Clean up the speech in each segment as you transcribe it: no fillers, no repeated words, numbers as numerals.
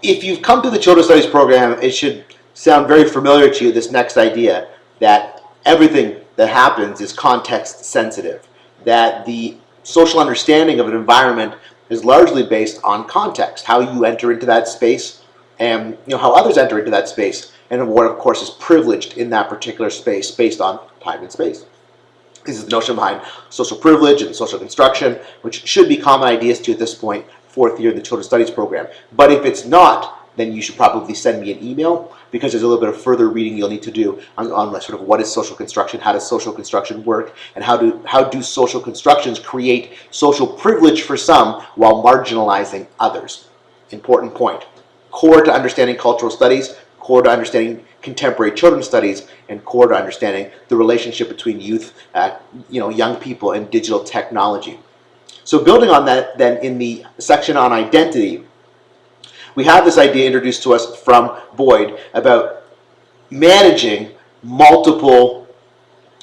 If you've come to the Children's Studies program, it should sound very familiar to you, this next idea, that everything that happens is context sensitive, that the social understanding of an environment is largely based on context, how you enter into that space and how others enter into that space, and what of course is privileged in that particular space based on time and space. This is the notion behind social privilege and social construction, which should be common ideas to you at this point, fourth year in the Children's Studies program. But if it's not, then you should probably send me an email, because there's a little bit of further reading you'll need to do on sort of what is social construction, how does social construction work, and how do social constructions create social privilege for some while marginalizing others. Important point. Core to understanding cultural studies, core to understanding contemporary children's studies, and core to understanding the relationship between youth, young people, and digital technology. So building on that, then, in the section on identity, we have this idea introduced to us from Boyd about managing multiple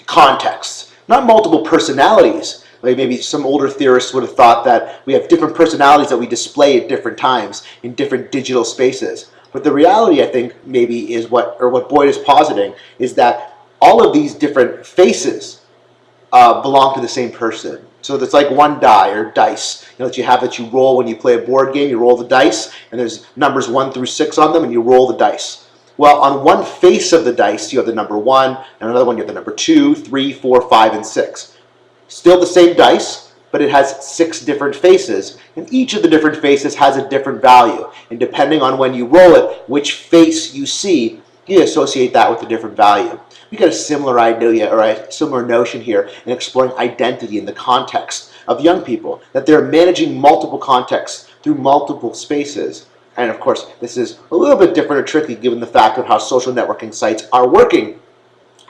contexts, not multiple personalities. Like maybe some older theorists would have thought that we have different personalities that we display at different times in different digital spaces. But the reality, I think, maybe is what Boyd is positing is that all of these different faces belong to the same person. So it's like one die or dice, that you have that you roll when you play a board game. You roll the dice, and there's numbers 1 through 6 on them, and you roll the dice. Well, on one face of the dice, you have the number 1, and another one you have the number 2, 3, 4, 5, and 6. Still the same dice, but it has 6 different faces, and each of the different faces has a different value. And depending on when you roll it, which face you see, you associate that with a different value. We get a similar idea or a similar notion here in exploring identity in the context of young people, that they're managing multiple contexts through multiple spaces. And of course, this is a little bit different or tricky given the fact of how social networking sites are working.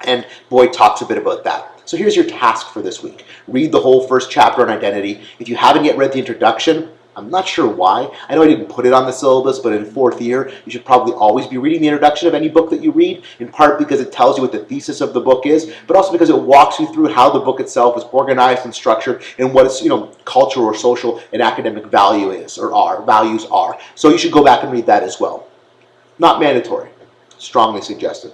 And Boyd talks a bit about that. So here's your task for this week. Read the whole first chapter on identity. If you haven't yet read the introduction, I'm not sure why. I know I didn't put it on the syllabus, but in fourth year, you should probably always be reading the introduction of any book that you read, in part because it tells you what the thesis of the book is, but also because it walks you through how the book itself is organized and structured and what its cultural or social and academic value is, or values are. So you should go back and read that as well. Not mandatory. Strongly suggested.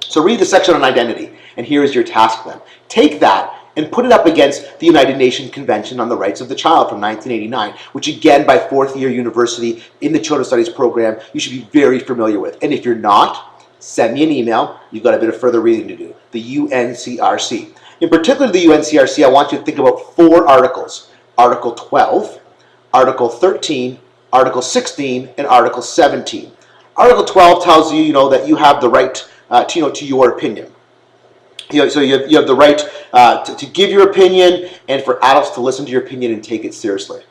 So read the section on identity, and here is your task then. Take that and put it up against the United Nations Convention on the Rights of the Child from 1989, which again, by fourth year university in the Children's Studies program, you should be very familiar with. And if you're not, send me an email. You've got a bit of further reading to do. The UNCRC. In particular, the UNCRC, I want you to think about 4 articles. Article 12, Article 13, Article 16, and Article 17. Article 12 tells you, that you have the right to your opinion. So you have the right to give your opinion, and for adults to listen to your opinion and take it seriously.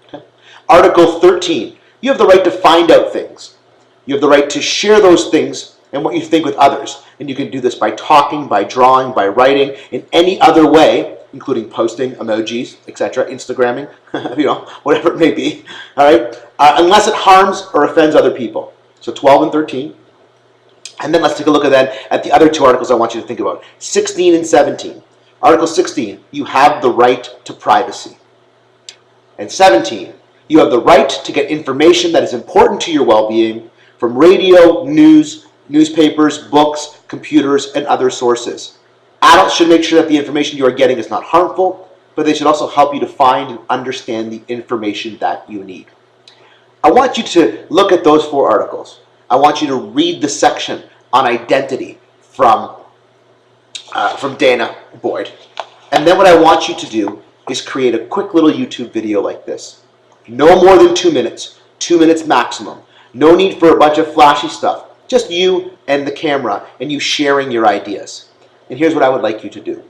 Okay? Article 13, you have the right to find out things. You have the right to share those things and what you think with others. And you can do this by talking, by drawing, by writing, in any other way, including posting, emojis, etc., Instagramming, whatever it may be. All right? Unless it harms or offends other people. So 12 and 13. And then let's take a look at the other 2 articles I want you to think about. 16 and 17. Article 16, you have the right to privacy. And 17, you have the right to get information that is important to your well-being from radio, news, newspapers, books, computers, and other sources. Adults should make sure that the information you are getting is not harmful, but they should also help you to find and understand the information that you need. I want you to look at those 4 articles. I want you to read the section on identity from Dana Boyd. And then what I want you to do is create a quick little YouTube video like this. No more than 2 minutes. 2 minutes maximum. No need for a bunch of flashy stuff. Just you and the camera and you sharing your ideas. And here's what I would like you to do.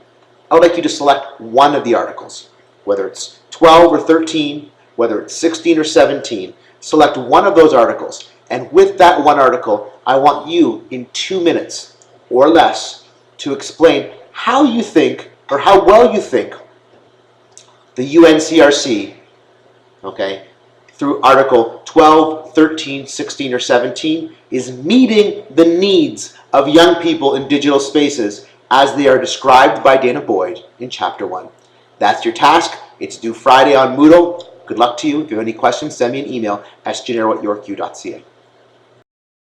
I would like you to select one of the articles, whether it's 12 or 13, whether it's 16 or 17. Select one of those articles. And with that one article, I want you in 2 minutes or less to explain how you think, or how well you think, the UNCRC, through Article 12, 13, 16, or 17, is meeting the needs of young people in digital spaces as they are described by Dana Boyd in Chapter 1. That's your task. It's due Friday on Moodle. Good luck to you. If you have any questions, send me an email, sgennaro@yorku.ca.